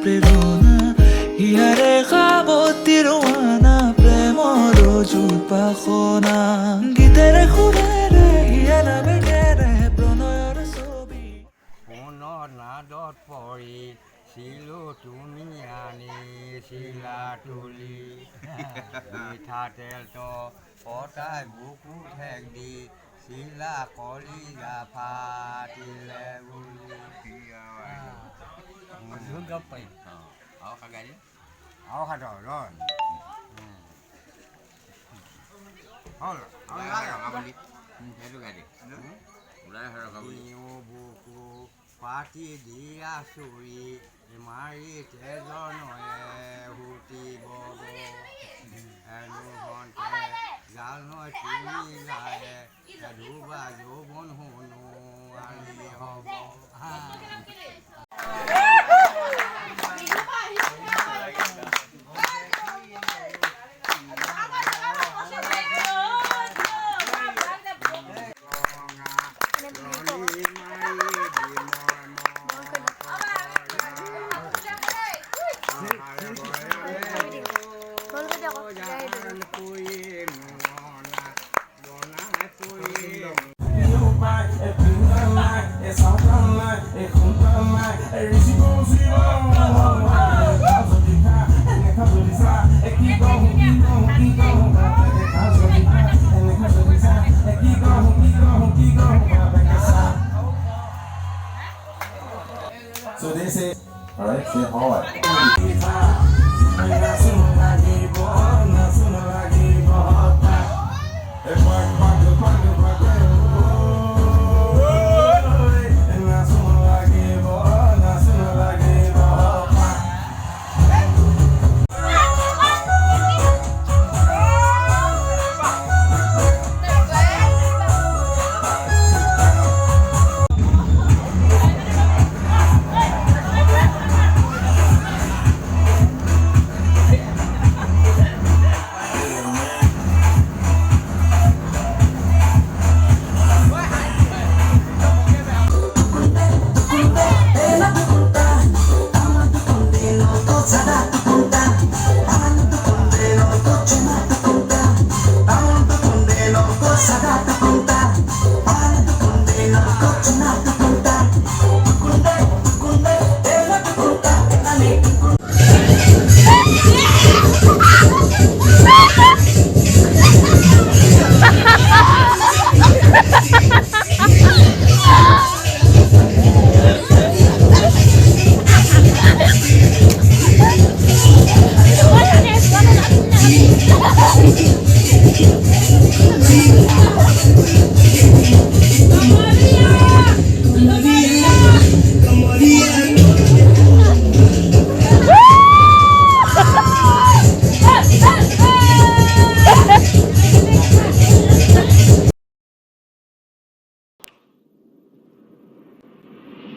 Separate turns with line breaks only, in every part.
প্ৰেৰণা ইয়াৰে খাবতি ৰোৱানা প্ৰেমৰ উপাসনা গীতেৰে সুৰেৰে হিয়া নামেৰে প্ৰণয়ৰ ছবি
সোণৰ নাদত পৰি শিলো তুমি আনিছিলা তুলি মিঠাতেলটো পতাই বুকু ঠেক দি শিলা কলিজা ফাটিলে বুলি আৰু খাগাই আৰু খাদ ৰয় হ'ল বুকু পাতি দিয়া চুৰি মাৰি তেজৰ নয়ে সুতিব এনুহন্তে জাল নয় তুমি যায় ধুবা যৌৱন শুনো আনি হ'ব
So they say, all right, say hard.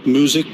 Music